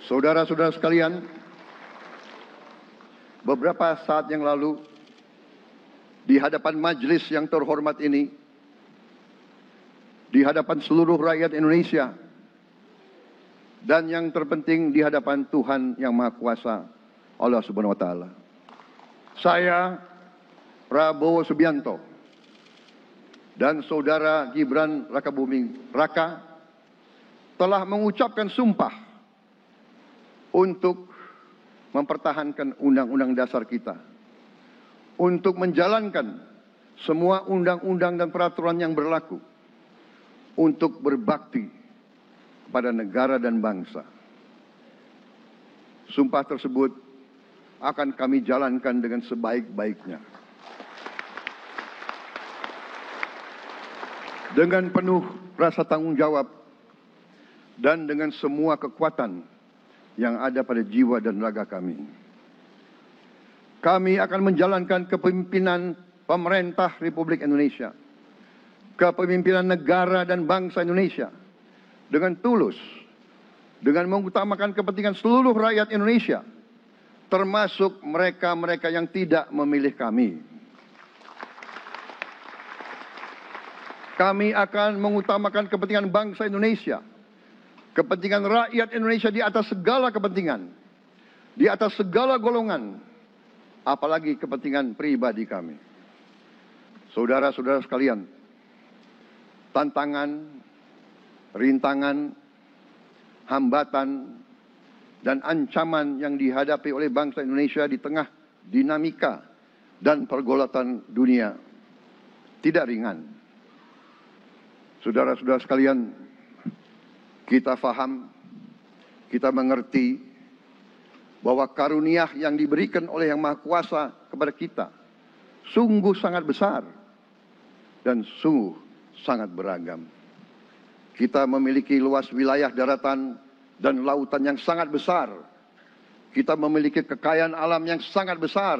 Saudara-saudara sekalian, beberapa saat yang lalu, di hadapan majelis yang terhormat ini, di hadapan seluruh rakyat Indonesia, dan yang terpenting di hadapan Tuhan Yang Maha Kuasa, Allah Subhanahu wa Ta'ala, saya, Prabowo Subianto, dan saudara Gibran Rakabuming Raka telah mengucapkan sumpah untuk mempertahankan Undang-Undang Dasar kita, untuk menjalankan semua undang-undang dan peraturan yang berlaku, untuk berbakti pada negara dan bangsa. Sumpah tersebut akan kami jalankan dengan sebaik-baiknya, dengan penuh rasa tanggung jawab dan dengan semua kekuatan yang ada pada jiwa dan raga kami. Kami akan menjalankan kepemimpinan pemerintah Republik Indonesia, kepemimpinan negara dan bangsa Indonesia dengan tulus, dengan mengutamakan kepentingan seluruh rakyat Indonesia, termasuk mereka-mereka yang tidak memilih kami. Kami akan mengutamakan kepentingan bangsa Indonesia, kepentingan rakyat Indonesia di atas segala kepentingan, di atas segala golongan, apalagi kepentingan pribadi kami. Saudara-saudara sekalian, tantangan, rintangan, hambatan, dan ancaman yang dihadapi oleh bangsa Indonesia di tengah dinamika dan pergolatan dunia tidak ringan. Saudara-saudara sekalian, kita faham, kita mengerti bahwa karunia yang diberikan oleh Yang Maha Kuasa kepada kita sungguh sangat besar dan sungguh sangat beragam. Kita memiliki luas wilayah daratan dan lautan yang sangat besar. Kita memiliki kekayaan alam yang sangat besar.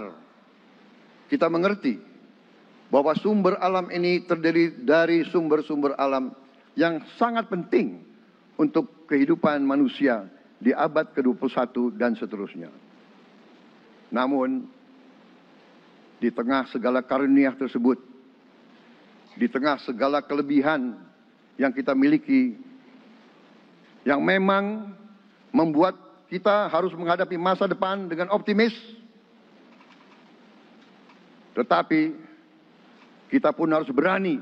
Kita mengerti bahwa sumber alam ini terdiri dari sumber-sumber alam yang sangat penting untuk kehidupan manusia di abad ke-21 dan seterusnya. Namun, di tengah segala karunia tersebut, di tengah segala kelebihan yang kita miliki, yang memang membuat kita harus menghadapi masa depan dengan optimis, tetapi kita pun harus berani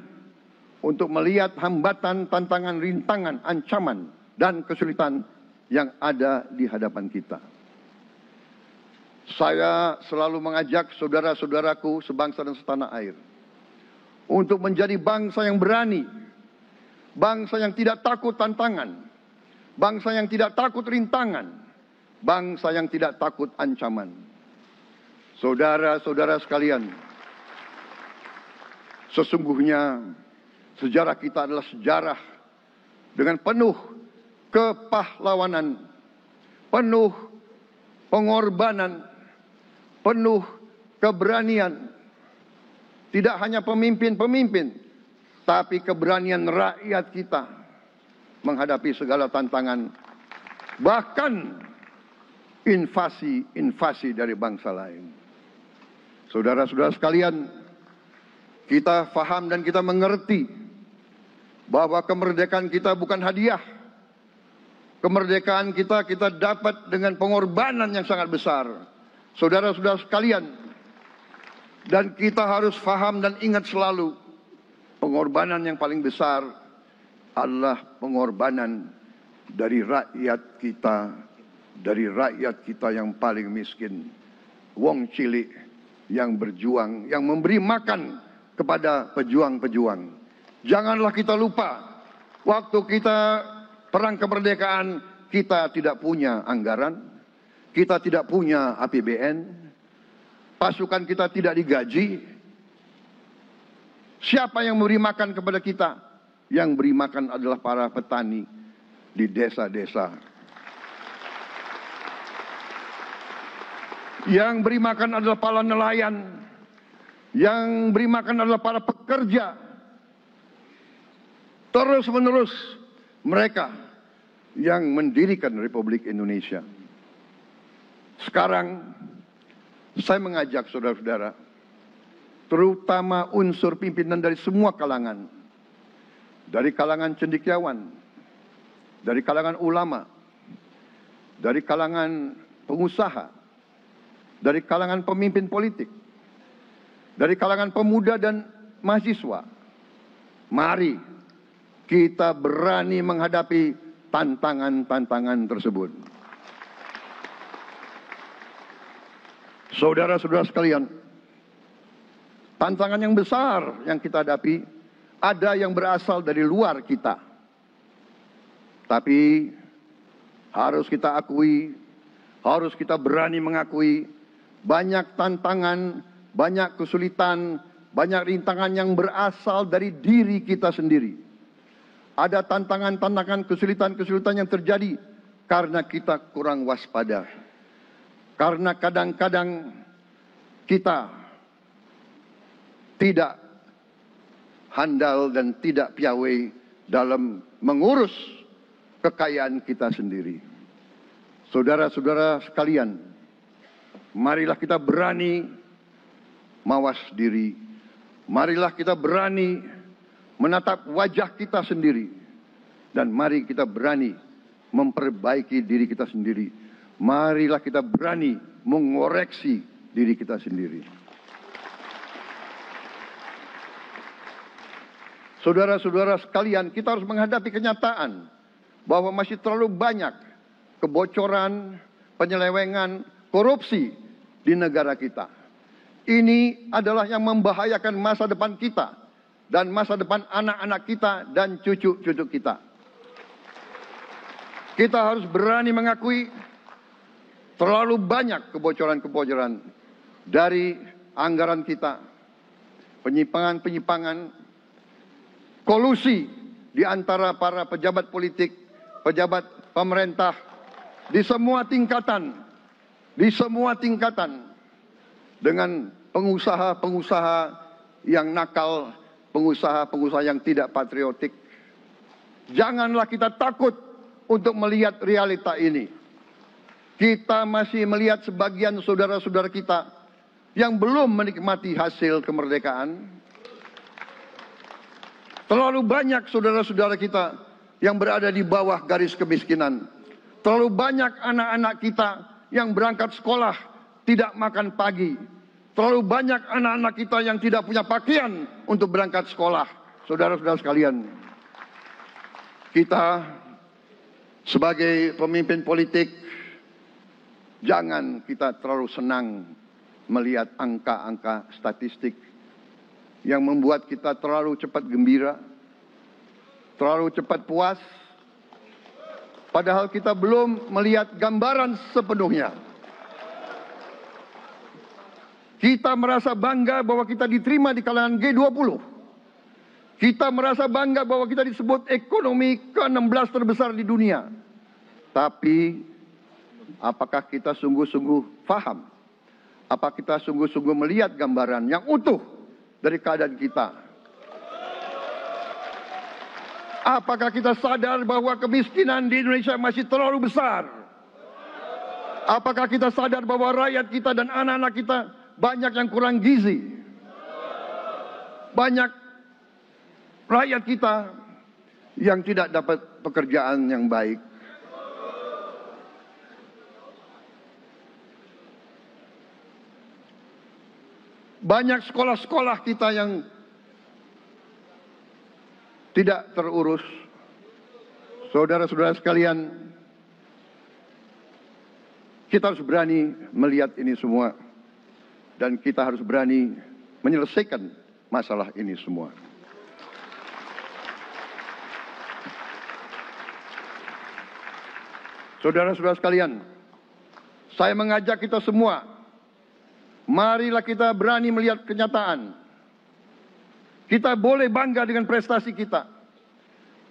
untuk melihat hambatan, tantangan, rintangan, ancaman, dan kesulitan yang ada di hadapan kita. Saya selalu mengajak saudara-saudaraku sebangsa dan setanah air untuk menjadi bangsa yang berani, bangsa yang tidak takut tantangan, bangsa yang tidak takut rintangan, bangsa yang tidak takut ancaman. Saudara-saudara sekalian, sesungguhnya sejarah kita adalah sejarah dengan penuh kepahlawanan, penuh pengorbanan, penuh keberanian. Tidak hanya pemimpin-pemimpin, tapi keberanian rakyat kita menghadapi segala tantangan, bahkan invasi-invasi dari bangsa lain. Saudara-saudara sekalian, kita faham dan kita mengerti bahwa kemerdekaan kita bukan hadiah. Kemerdekaan kita dapat dengan pengorbanan yang sangat besar. Saudara-saudara sekalian, dan kita harus faham dan ingat selalu, pengorbanan yang paling besar adalah pengorbanan dari rakyat kita yang paling miskin, wong cilik yang berjuang, yang memberi makan kepada pejuang-pejuang. Janganlah kita lupa, waktu kita perang kemerdekaan, kita tidak punya anggaran, kita tidak punya APBN, pasukan kita tidak digaji. Siapa yang memberi makan kepada kita? Yang beri makan adalah para petani di desa-desa. Yang beri makan adalah para nelayan. Yang beri makan adalah para pekerja. Terus-menerus mereka yang mendirikan Republik Indonesia. Sekarang saya mengajak saudara-saudara, terutama unsur pimpinan dari semua kalangan, dari kalangan cendekiawan, dari kalangan ulama, dari kalangan pengusaha, dari kalangan pemimpin politik, dari kalangan pemuda dan mahasiswa. Mari kita berani menghadapi tantangan-tantangan tersebut. Saudara-saudara sekalian, tantangan yang besar yang kita hadapi ada yang berasal dari luar kita. Tapi harus kita akui, harus kita berani mengakui banyak tantangan, banyak kesulitan, banyak rintangan yang berasal dari diri kita sendiri. Ada tantangan-tantangan, kesulitan-kesulitan yang terjadi karena kita kurang waspada. Karena kadang-kadang kita tidak handal dan tidak piawai dalam mengurus kekayaan kita sendiri. Saudara-saudara sekalian, marilah kita berani mawas diri. Marilah kita berani menatap wajah kita sendiri. Dan mari kita berani memperbaiki diri kita sendiri. Marilah kita berani mengoreksi diri kita sendiri. Saudara-saudara sekalian, kita harus menghadapi kenyataan bahwa masih terlalu banyak kebocoran, penyelewengan, korupsi di negara kita. Ini adalah yang membahayakan masa depan kita dan masa depan anak-anak kita dan cucu-cucu kita. Kita harus berani mengakui terlalu banyak kebocoran-kebocoran dari anggaran kita, penyimpangan-penyimpangan, kolusi di antara para pejabat politik, pejabat pemerintah di semua tingkatan, dengan pengusaha-pengusaha yang nakal, pengusaha-pengusaha yang tidak patriotik. Janganlah kita takut untuk melihat realita ini. Kita masih melihat sebagian saudara-saudara kita yang belum menikmati hasil kemerdekaan. Terlalu banyak saudara-saudara kita yang berada di bawah garis kemiskinan. Terlalu banyak anak-anak kita yang berangkat sekolah tidak makan pagi. Terlalu banyak anak-anak kita yang tidak punya pakaian untuk berangkat sekolah. Saudara-saudara sekalian, kita sebagai pemimpin politik, jangan kita terlalu senang melihat angka-angka statistik yang membuat kita terlalu cepat gembira, terlalu cepat puas, padahal kita belum melihat gambaran sepenuhnya. Kita merasa bangga bahwa kita diterima di kalangan G20. Kita merasa bangga bahwa kita disebut ekonomi ke-16 terbesar di dunia. Tapi apakah kita sungguh-sungguh paham? Apa kita sungguh-sungguh melihat gambaran yang utuh dari keadaan kita? Apakah kita sadar bahwa kemiskinan di Indonesia masih terlalu besar? Apakah kita sadar bahwa rakyat kita dan anak-anak kita banyak yang kurang gizi? Banyak rakyat kita yang tidak dapat pekerjaan yang baik. Banyak sekolah-sekolah kita yang tidak terurus. Saudara-saudara sekalian, kita harus berani melihat ini semua. Dan kita harus berani menyelesaikan masalah ini semua. Saudara-saudara sekalian, saya mengajak kita semua, marilah kita berani melihat kenyataan. Kita boleh bangga dengan prestasi kita.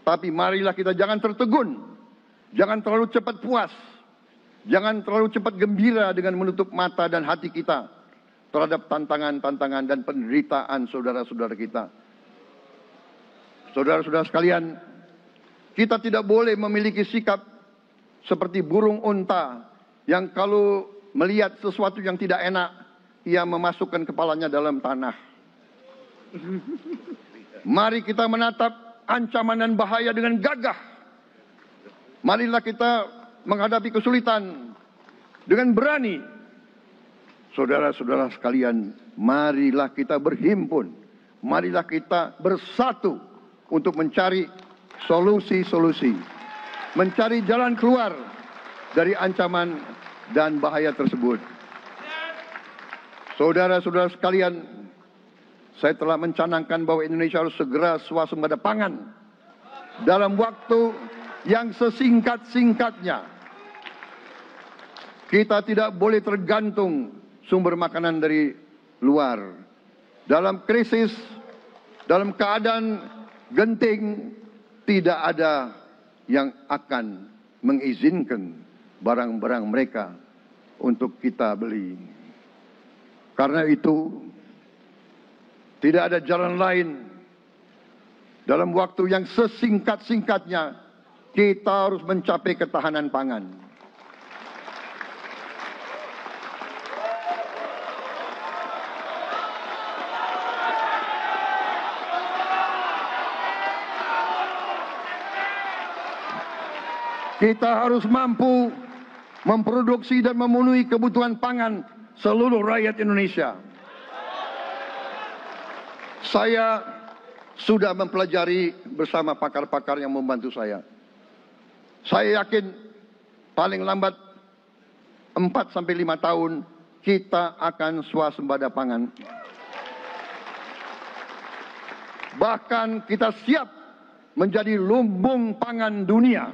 Tapi marilah kita jangan tertegun. Jangan terlalu cepat puas. Jangan terlalu cepat gembira dengan menutup mata dan hati kita terhadap tantangan-tantangan dan penderitaan saudara-saudara kita. Saudara-saudara sekalian, Kita tidak boleh memiliki sikap seperti burung unta yang kalau melihat sesuatu yang tidak enak, ia memasukkan kepalanya dalam tanah. Mari kita menatap ancaman dan bahaya dengan gagah. Marilah kita menghadapi kesulitan dengan berani. Saudara-saudara sekalian, marilah kita berhimpun. Marilah kita bersatu untuk mencari solusi-solusi. Mencari jalan keluar dari ancaman dan bahaya tersebut. Saudara-saudara sekalian, saya telah mencanangkan bahwa Indonesia harus segera swasembada pangan dalam waktu yang sesingkat-singkatnya. Kita tidak boleh tergantung sumber makanan dari luar. Dalam krisis, dalam keadaan genting, tidak ada yang akan mengizinkan barang-barang mereka untuk kita beli. Karena itu, tidak ada jalan lain. Dalam waktu yang sesingkat-singkatnya, kita harus mencapai ketahanan pangan. Kita harus mampu memproduksi dan memenuhi kebutuhan pangan seluruh rakyat Indonesia. Saya sudah mempelajari bersama pakar-pakar yang membantu saya. Saya yakin paling lambat 4-5 tahun kita akan swasembada pangan. Bahkan kita siap menjadi lumbung pangan dunia.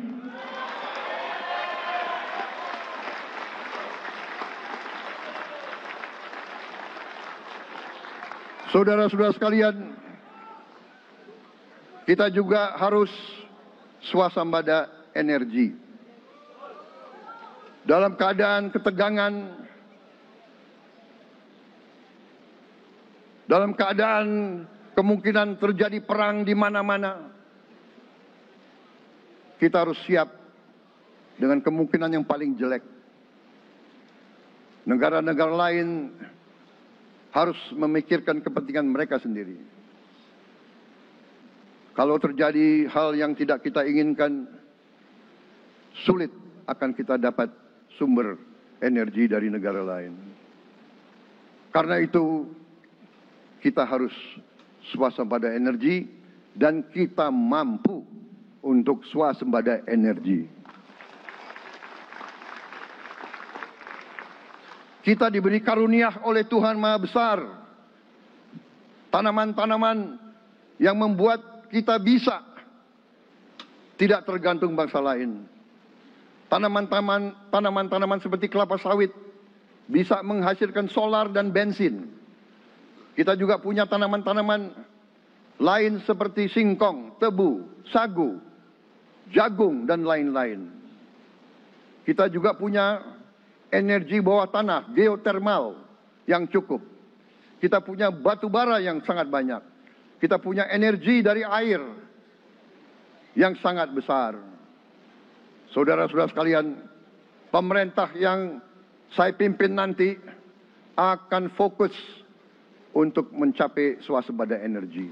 Saudara-saudara sekalian, kita juga harus swasembada energi. Dalam keadaan ketegangan, dalam keadaan kemungkinan terjadi perang di mana-mana, kita harus siap dengan kemungkinan yang paling jelek. Negara-negara lain harus memikirkan kepentingan mereka sendiri. Kalau terjadi hal yang tidak kita inginkan, sulit akan kita dapat sumber energi dari negara lain. Karena itu, kita harus swasembada energi dan kita mampu untuk swasembada energi. Kita diberi karunia oleh Tuhan Maha Besar. Tanaman-tanaman yang membuat kita bisa tidak tergantung bangsa lain. Tanaman-tanaman seperti kelapa sawit bisa menghasilkan solar dan bensin. Kita juga punya tanaman-tanaman lain seperti singkong, tebu, sagu, jagung, dan lain-lain. Kita juga punya energi bawah tanah, geotermal yang cukup. Kita punya batu bara yang sangat banyak. Kita punya energi dari air yang sangat besar. Saudara-saudara sekalian, pemerintah yang saya pimpin nanti akan fokus untuk mencapai swasembada energi.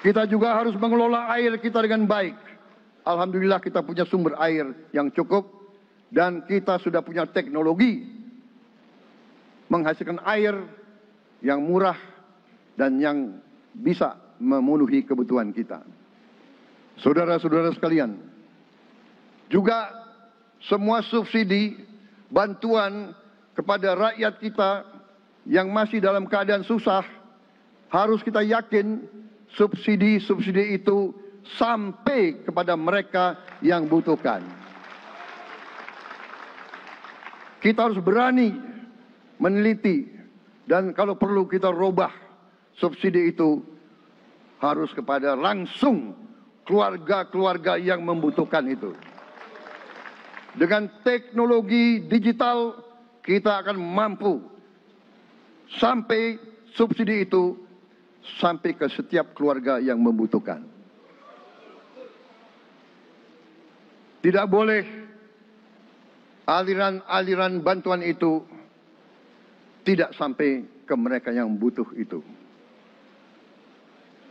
Kita juga harus mengelola air kita dengan baik. Alhamdulillah kita punya sumber air yang cukup. Dan kita sudah punya teknologi menghasilkan air yang murah dan yang bisa memenuhi kebutuhan kita. Saudara-saudara sekalian, juga semua subsidi, bantuan kepada rakyat kita yang masih dalam keadaan susah, harus kita yakin subsidi-subsidi itu sampai kepada mereka yang butuhkan. Kita harus berani meneliti dan kalau perlu kita robah subsidi itu harus kepada langsung keluarga-keluarga yang membutuhkan itu. Dengan teknologi digital kita akan mampu sampai subsidi itu sampai ke setiap keluarga yang membutuhkan. Tidak boleh aliran-aliran bantuan itu tidak sampai ke mereka yang butuh itu.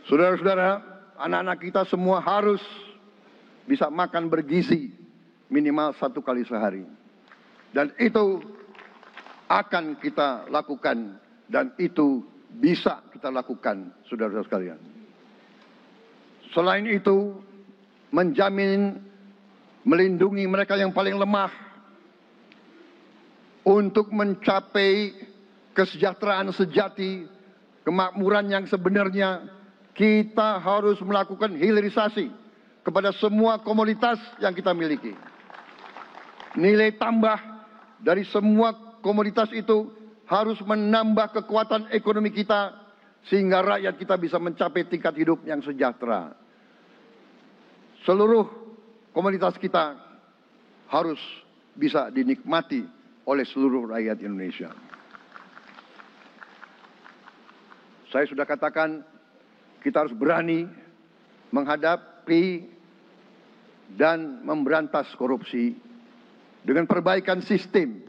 Saudara-saudara, anak-anak kita semua harus bisa makan bergizi minimal 1 kali sehari. Dan itu akan kita lakukan dan itu bisa kita lakukan, saudara-saudara sekalian. Selain itu, menjamin melindungi mereka yang paling lemah untuk mencapai kesejahteraan sejati, kemakmuran yang sebenarnya, kita harus melakukan hilirisasi kepada semua komoditas yang kita miliki. Nilai tambah dari semua komoditas itu harus menambah kekuatan ekonomi kita sehingga rakyat kita bisa mencapai tingkat hidup yang sejahtera. Seluruh komoditas kita harus bisa dinikmati oleh seluruh rakyat Indonesia. Saya sudah katakan, kita harus berani menghadapi dan memberantas korupsi dengan perbaikan sistem,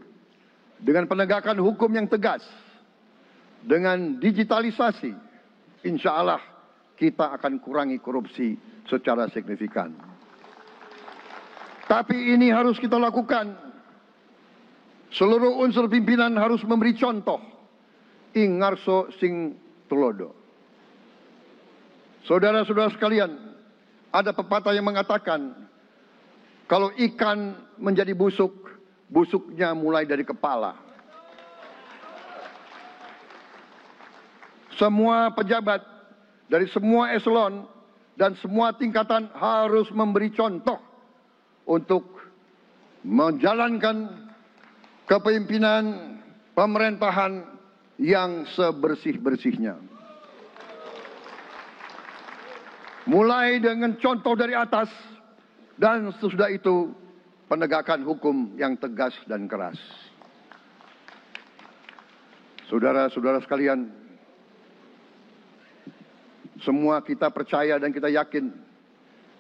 dengan penegakan hukum yang tegas, dengan digitalisasi. Insya Allah kita akan kurangi korupsi secara signifikan. Tapi ini harus kita lakukan. Seluruh unsur pimpinan harus memberi contoh. Ing ngarso sing tulodo. Saudara-saudara sekalian, ada pepatah yang mengatakan, kalau ikan menjadi busuk, busuknya mulai dari kepala. Semua pejabat dari semua eselon dan semua tingkatan harus memberi contoh untuk menjalankan kepemimpinan pemerintahan yang sebersih-bersihnya. Mulai dengan contoh dari atas dan sesudah itu penegakan hukum yang tegas dan keras. Saudara-saudara sekalian, semua kita percaya dan kita yakin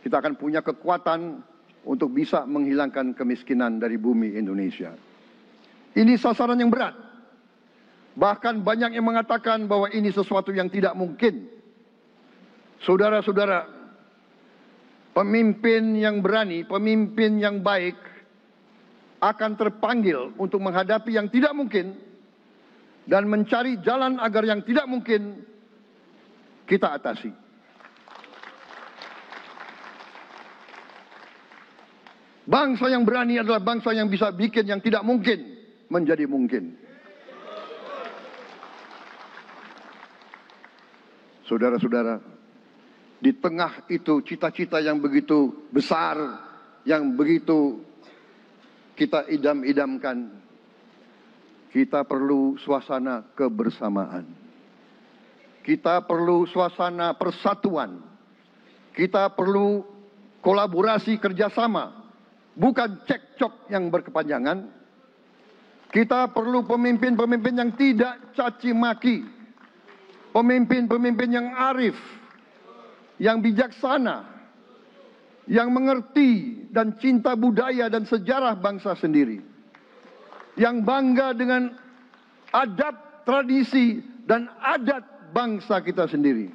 kita akan punya kekuatan untuk bisa menghilangkan kemiskinan dari bumi Indonesia. Ini sasaran yang berat. Bahkan banyak yang mengatakan bahwa ini sesuatu yang tidak mungkin. Saudara-saudara, pemimpin yang berani, pemimpin yang baik akan terpanggil untuk menghadapi yang tidak mungkin dan mencari jalan agar yang tidak mungkin kita atasi. Bangsa yang berani adalah bangsa yang bisa bikin yang tidak mungkin menjadi mungkin. Saudara-saudara, di tengah itu cita-cita yang begitu besar, yang begitu kita idam-idamkan, kita perlu suasana kebersamaan. Kita perlu suasana persatuan. Kita perlu kolaborasi kerjasama. Bukan cekcok yang berkepanjangan. Kita perlu pemimpin-pemimpin yang tidak caci maki. Pemimpin-pemimpin yang arif, yang bijaksana, yang mengerti dan cinta budaya dan sejarah bangsa sendiri. Yang bangga dengan adab, tradisi, dan adat bangsa kita sendiri.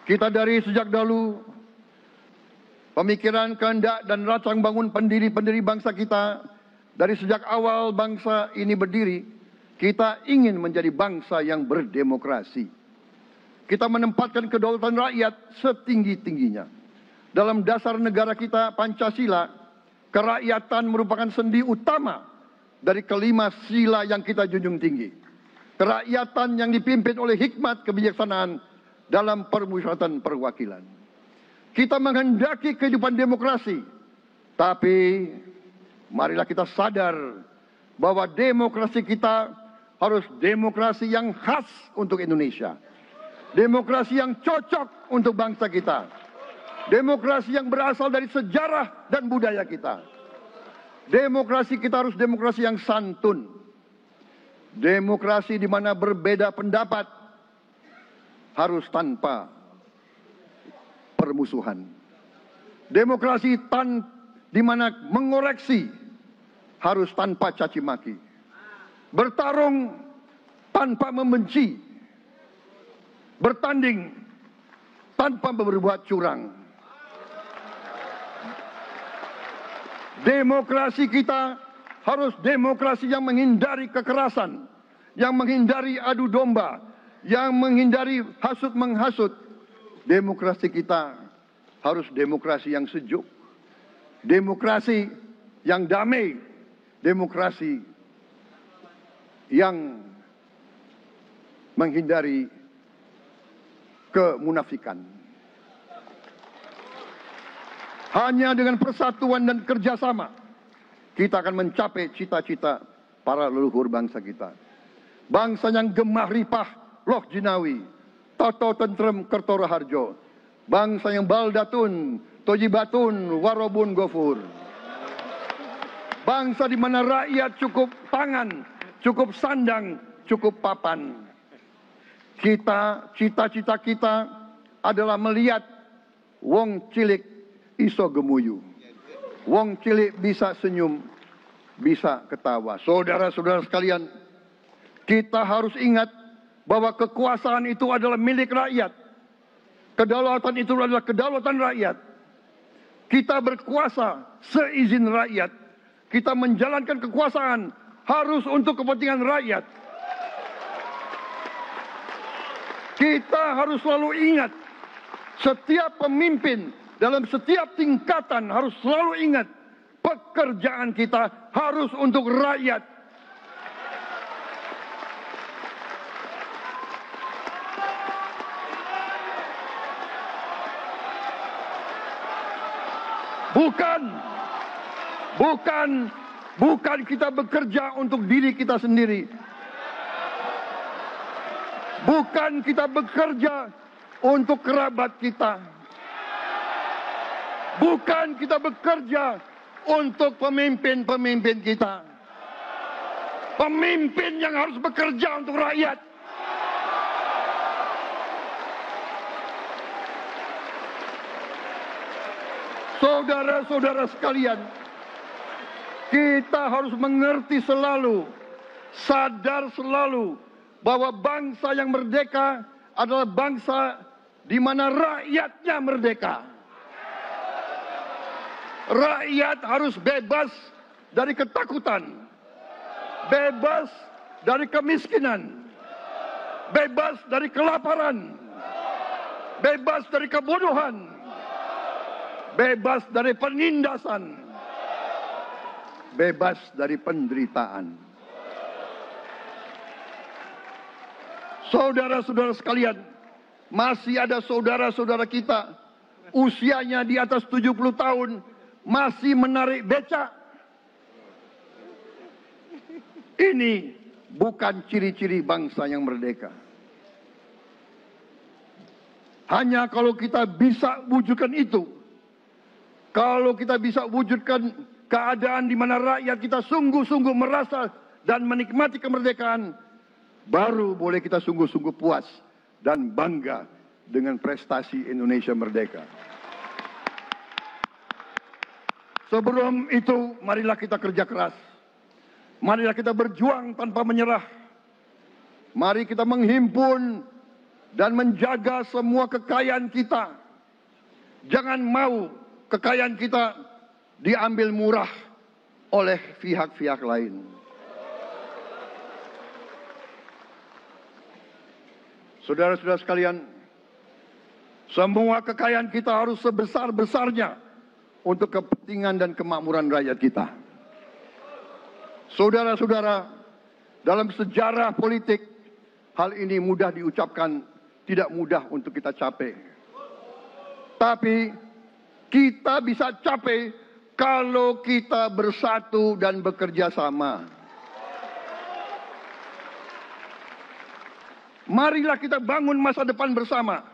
Kita dari sejak dahulu pemikiran, kehendak, dan rancang bangun pendiri-pendiri bangsa kita, dari sejak awal bangsa ini berdiri, kita ingin menjadi bangsa yang berdemokrasi. Kita menempatkan kedaulatan rakyat setinggi-tingginya. Dalam dasar negara kita, Pancasila, kerakyatan merupakan sendi utama dari kelima sila yang kita junjung tinggi. Kerakyatan yang dipimpin oleh hikmat kebijaksanaan dalam permusyawaratan perwakilan. Kita menghendaki kehidupan demokrasi, tapi marilah kita sadar bahwa demokrasi kita harus demokrasi yang khas untuk Indonesia. Demokrasi yang cocok untuk bangsa kita. Demokrasi yang berasal dari sejarah dan budaya kita. Demokrasi kita harus demokrasi yang santun. Demokrasi di mana berbeda pendapat harus tanpa permusuhan. Demokrasi di mana mengoreksi harus tanpa caci maki. Bertarung tanpa membenci. Bertanding tanpa berbuat curang. Demokrasi kita harus demokrasi yang menghindari kekerasan, yang menghindari adu domba, yang menghindari hasut menghasut. Demokrasi kita harus demokrasi yang sejuk, demokrasi yang damai, demokrasi yang menghindari kemunafikan. Hanya dengan persatuan dan kerjasama kita akan mencapai cita-cita para leluhur bangsa kita. Bangsa yang gemah ripah loh jinawi, toto tentrem kertoro harjo. Bangsa yang baldatun, tojibatun, warobun gofur. Bangsa di mana rakyat cukup pangan, cukup sandang, cukup papan. Cita-cita kita adalah melihat wong cilik iso gemuyu. Wong cilik bisa senyum, bisa ketawa. Saudara-saudara sekalian, kita harus ingat bahwa kekuasaan itu adalah milik rakyat. Kedaulatan itu adalah kedaulatan rakyat. Kita berkuasa seizin rakyat. Kita menjalankan kekuasaan harus untuk kepentingan rakyat. Kita harus selalu ingat, setiap pemimpin dalam setiap tingkatan harus selalu ingat, pekerjaan kita harus untuk rakyat. Bukan kita bekerja untuk diri kita sendiri. Bukan kita bekerja untuk kerabat kita. Bukan kita bekerja untuk pemimpin-pemimpin kita. Pemimpin yang harus bekerja untuk rakyat. Saudara-saudara sekalian, kita harus mengerti selalu, sadar selalu bahwa bangsa yang merdeka adalah bangsa di mana rakyatnya merdeka. Rakyat harus bebas dari ketakutan, bebas dari kemiskinan, bebas dari kelaparan, bebas dari kebodohan, bebas dari penindasan, bebas dari penderitaan. Saudara-saudara sekalian, masih ada saudara-saudara kita usianya di atas 70 tahun masih menarik becak. Ini bukan ciri-ciri bangsa yang merdeka. Hanya kalau kita bisa wujudkan itu, kalau kita bisa wujudkan keadaan di mana rakyat kita sungguh-sungguh merasa dan menikmati kemerdekaan, baru boleh kita sungguh-sungguh puas dan bangga dengan prestasi Indonesia merdeka. Sebelum itu, marilah kita kerja keras. Marilah kita berjuang tanpa menyerah. Mari kita menghimpun dan menjaga semua kekayaan kita. Jangan mau kekayaan kita diambil murah oleh pihak-pihak lain. Saudara-saudara sekalian, semua kekayaan kita harus sebesar-besarnya untuk kepentingan dan kemakmuran rakyat kita. Saudara-saudara, dalam sejarah politik, hal ini mudah diucapkan, tidak mudah untuk kita capai. Tapi kita bisa capai kalau kita bersatu dan bekerja sama. Marilah kita bangun masa depan bersama.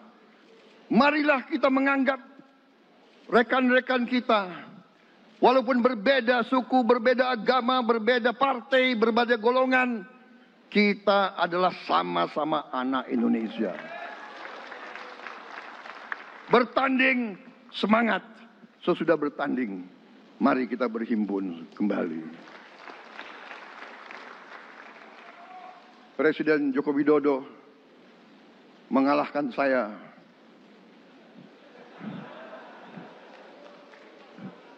Marilah kita menganggap rekan-rekan kita, walaupun berbeda suku, berbeda agama, berbeda partai, berbeda golongan, kita adalah sama-sama anak Indonesia. Bertanding semangat, sesudah bertanding, mari kita berhimpun kembali. Presiden Joko Widodo mengalahkan saya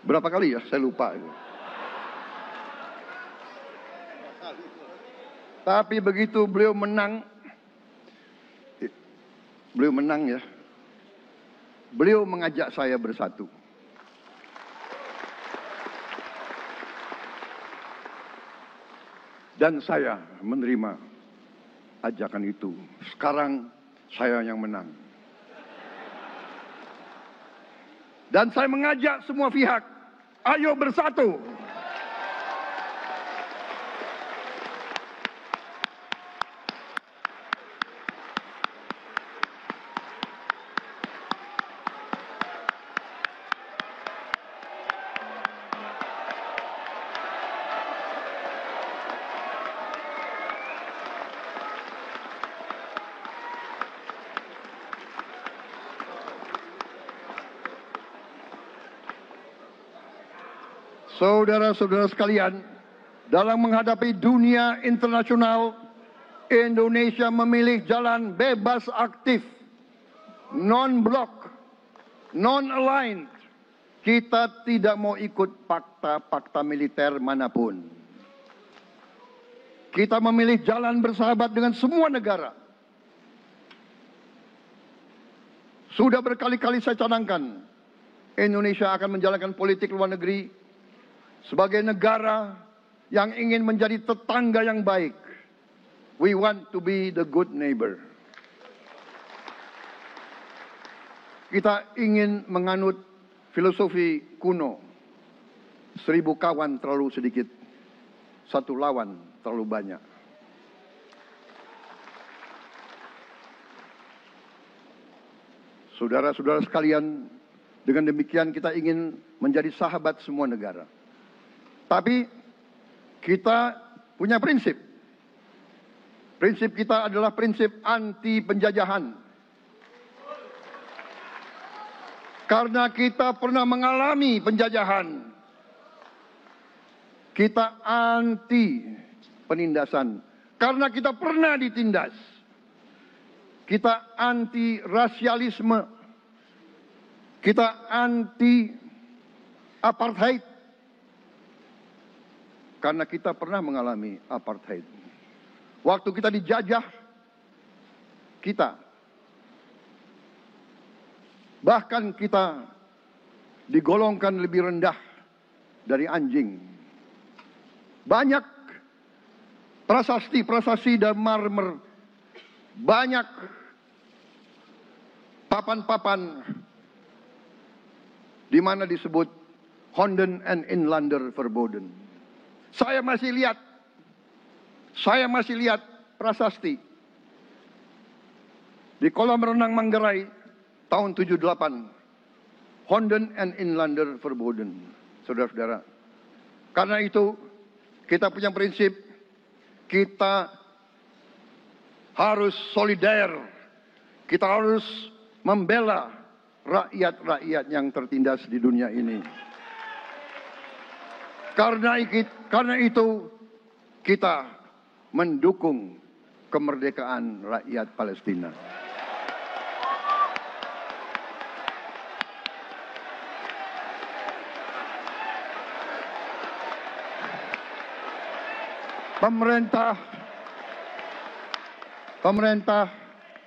berapa kali ya? Saya lupa. Tapi begitu beliau menang ya, beliau mengajak saya bersatu. Dan saya menerima ajakan itu. Sekarang saya yang menang. Dan saya mengajak semua pihak, ayo bersatu. Saudara-saudara sekalian, dalam menghadapi dunia internasional, Indonesia memilih jalan bebas aktif, non-blok, non-aligned. Kita tidak mau ikut fakta-fakta militer manapun. Kita memilih jalan bersahabat dengan semua negara. Sudah berkali-kali saya cadangkan, Indonesia akan menjalankan politik luar negeri sebagai negara yang ingin menjadi tetangga yang baik. We want to be the good neighbor. Kita ingin menganut filosofi kuno. 1000 kawan terlalu sedikit, 1 lawan terlalu banyak. Saudara-saudara sekalian, dengan demikian kita ingin menjadi sahabat semua negara. Tapi kita punya prinsip. Prinsip kita adalah prinsip anti penjajahan. Karena kita pernah mengalami penjajahan. Kita anti penindasan. Karena kita pernah ditindas. Kita anti rasialisme. Kita anti apartheid. Karena kita pernah mengalami apartheid. Waktu kita dijajah, kita bahkan kita digolongkan lebih rendah dari anjing. Banyak prasasti dan marmer, banyak papan-papan di mana disebut Honden en Inlander Verboden. Saya masih lihat prasasti di kolam renang Manggarai tahun 78. Honden en Inlander Verboden, saudara-saudara. Karena itu kita punya prinsip, kita harus solider, kita harus membela rakyat-rakyat yang tertindas di dunia ini. Karena itu kita mendukung kemerdekaan rakyat Palestina. Pemerintah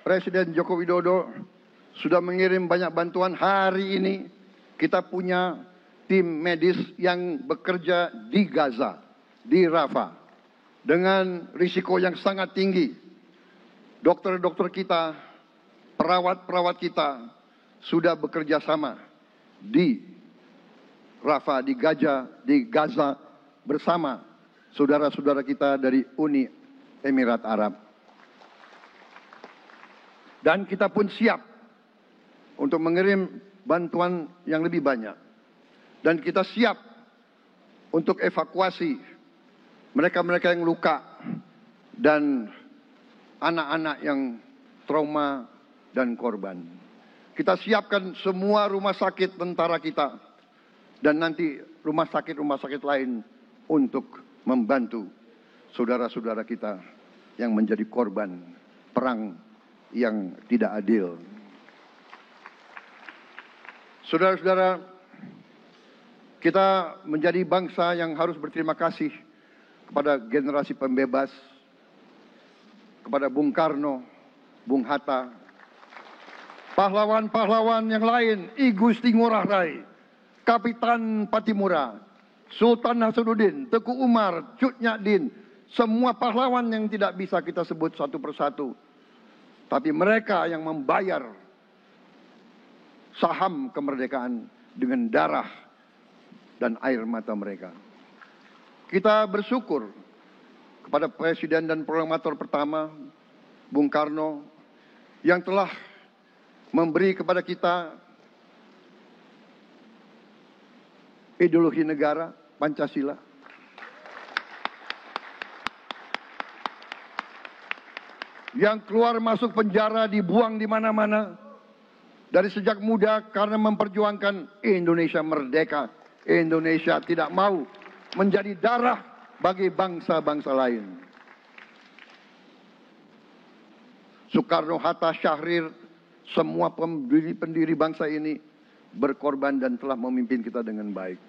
Presiden Joko Widodo sudah mengirim banyak bantuan. Hari ini kita punya tim medis yang bekerja di Gaza, di Rafah, dengan risiko yang sangat tinggi. Dokter-dokter kita, perawat-perawat kita sudah bekerja sama di Rafah, di Gaza bersama saudara-saudara kita dari Uni Emirat Arab. Dan kita pun siap untuk mengirim bantuan yang lebih banyak. Dan kita siap untuk evakuasi mereka-mereka yang luka dan anak-anak yang trauma dan korban. Kita siapkan semua rumah sakit tentara kita, dan nanti rumah sakit lain untuk membantu saudara-saudara kita yang menjadi korban perang yang tidak adil. Saudara-saudara, kita menjadi bangsa yang harus berterima kasih kepada generasi pembebas, kepada Bung Karno, Bung Hatta, pahlawan-pahlawan yang lain, I Gusti Ngurah Rai, Kapitan Patimura, Sultan Nasruddin, Teku Umar, Cut Nyak Din, semua pahlawan yang tidak bisa kita sebut satu persatu. Tapi mereka yang membayar saham kemerdekaan dengan darah dan air mata mereka. Kita bersyukur kepada Presiden dan Proklamator pertama, Bung Karno, yang telah memberi kepada kita ideologi negara, Pancasila. Yang keluar masuk penjara, dibuang di mana-mana. Dari sejak muda karena memperjuangkan Indonesia merdeka. Indonesia tidak mau menjadi darah bagi bangsa-bangsa lain. Soekarno, Hatta, Syahrir, semua pendiri bangsa ini berkorban dan telah memimpin kita dengan baik.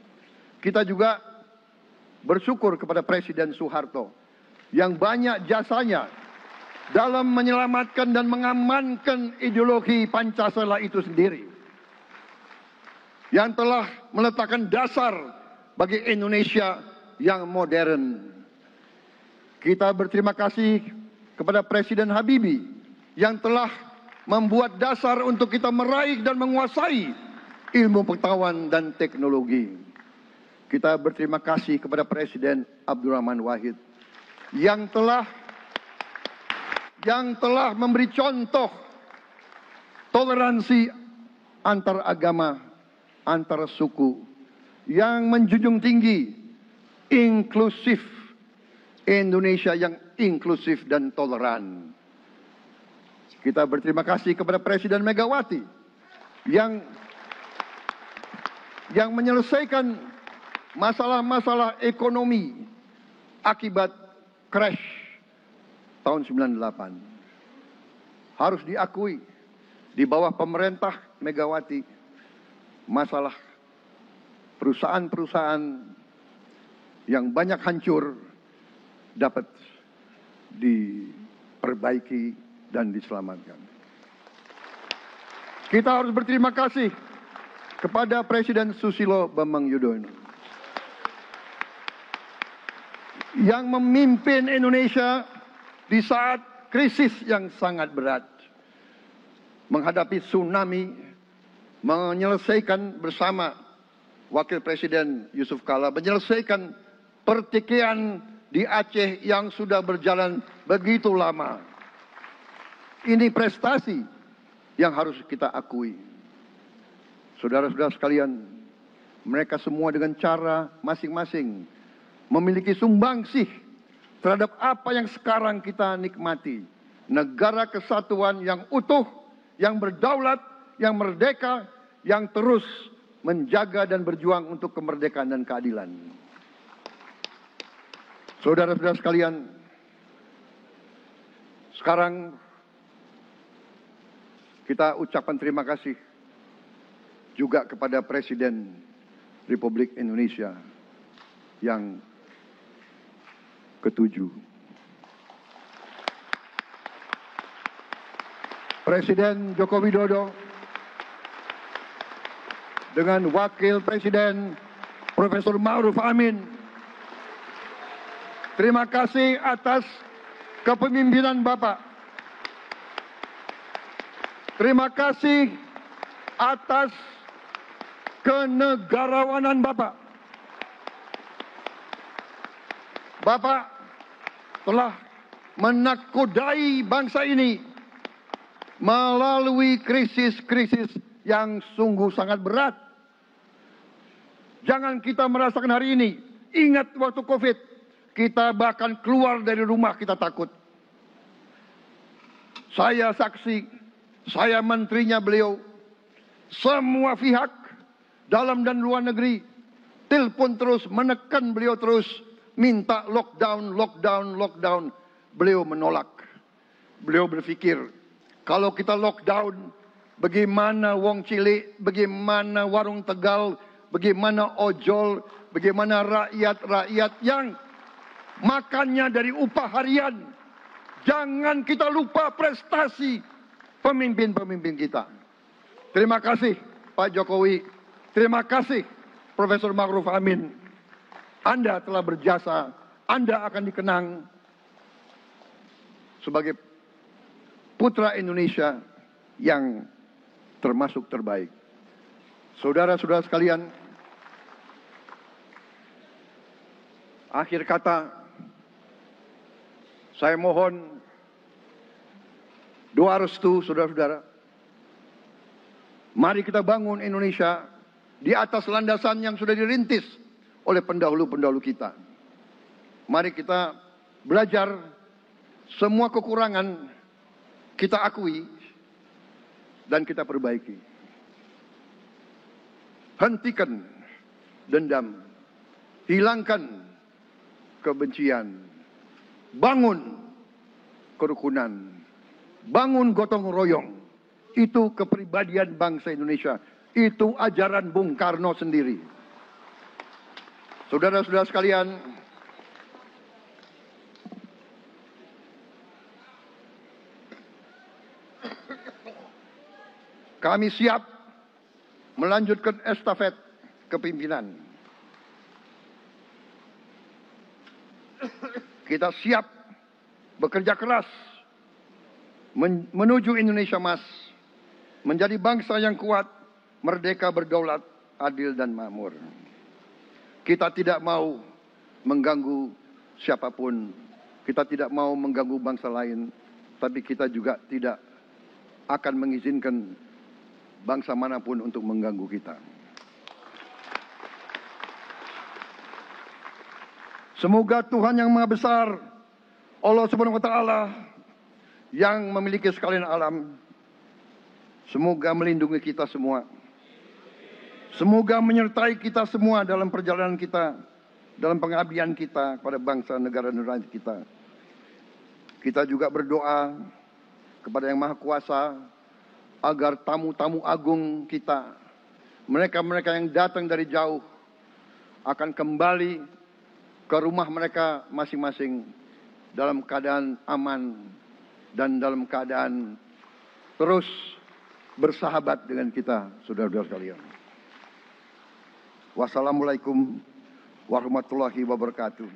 Kita juga bersyukur kepada Presiden Soeharto yang banyak jasanya dalam menyelamatkan dan mengamankan ideologi Pancasila itu sendiri, yang telah meletakkan dasar bagi Indonesia yang modern. Kita berterima kasih kepada Presiden Habibie yang telah membuat dasar untuk kita meraih dan menguasai ilmu pengetahuan dan teknologi. Kita berterima kasih kepada Presiden Abdurrahman Wahid yang telah memberi contoh toleransi antar agama, antar suku, yang menjunjung tinggi inklusif, Indonesia yang inklusif dan toleran. Kita berterima kasih kepada Presiden Megawati yang menyelesaikan masalah-masalah ekonomi akibat crash tahun 98. Harus diakui, di bawah pemerintah Megawati, masalah perusahaan-perusahaan yang banyak hancur dapat diperbaiki dan diselamatkan. Kita harus berterima kasih kepada Presiden Susilo Bambang Yudhoyono yang memimpin Indonesia di saat krisis yang sangat berat, menghadapi tsunami, menyelesaikan bersama Wakil Presiden Yusuf Kala, menyelesaikan pertikaian di Aceh yang sudah berjalan begitu lama. Ini prestasi yang harus kita akui. Saudara-saudara sekalian, mereka semua dengan cara masing-masing memiliki sumbangsih terhadap apa yang sekarang kita nikmati. Negara kesatuan yang utuh, yang berdaulat, yang merdeka, yang terus menjaga dan berjuang untuk kemerdekaan dan keadilan. Saudara-saudara sekalian, sekarang kita ucapkan terima kasih juga kepada Presiden Republik Indonesia yang ke-7. Presiden Joko Widodo dengan Wakil Presiden Profesor Ma'ruf Amin. Terima kasih atas kepemimpinan Bapak. Terima kasih atas kenegarawanan Bapak. Bapak telah menakodai bangsa ini melalui krisis-krisis yang sungguh sangat berat. Jangan kita merasakan hari ini. Ingat waktu COVID, kita bahkan keluar dari rumah kita takut. Saya saksi, saya menterinya beliau, semua pihak dalam dan luar negeri telepon terus, menekan beliau terus, minta lockdown, lockdown, lockdown. Beliau menolak. Beliau berpikir, kalau kita lockdown, bagaimana wong cilik, bagaimana warung Tegal, bagaimana ojol, bagaimana rakyat-rakyat yang makannya dari upah harian. Jangan kita lupa prestasi pemimpin-pemimpin kita. Terima kasih Pak Jokowi. Terima kasih Profesor Ma'ruf Amin. Anda telah berjasa. Anda akan dikenang sebagai putra Indonesia yang termasuk terbaik. Saudara-saudara sekalian, akhir kata, saya mohon doa restu saudara-saudara. Mari kita bangun Indonesia di atas landasan yang sudah dirintis oleh pendahulu-pendahulu kita. Mari kita belajar semua kekurangan kita akui dan kita perbaiki. Hentikan dendam, hilangkan kebencian, bangun kerukunan, bangun gotong royong. Itu kepribadian bangsa Indonesia. Itu ajaran Bung Karno sendiri. Saudara-saudara sekalian, kami siap melanjutkan estafet kepimpinan. Kita siap bekerja keras menuju Indonesia Emas, menjadi bangsa yang kuat, merdeka, berdaulat, adil dan makmur. Kita tidak mau mengganggu siapapun. Kita tidak mau mengganggu bangsa lain. Tapi kita juga tidak akan mengizinkan bangsa manapun untuk mengganggu kita. Semoga Tuhan yang Maha Besar, Allah Subhanahu wa Ta'ala, yang memiliki sekalian alam, semoga melindungi kita semua. Semoga menyertai kita semua dalam perjalanan kita, dalam pengabdian kita kepada bangsa, negara, dan rakyat kita. Kita juga berdoa kepada Yang Maha Kuasa agar tamu-tamu agung kita, mereka-mereka yang datang dari jauh, akan kembali ke rumah mereka masing-masing dalam keadaan aman dan dalam keadaan terus bersahabat dengan kita, saudara-saudara sekalian. Wassalamualaikum warahmatullahi wabarakatuh.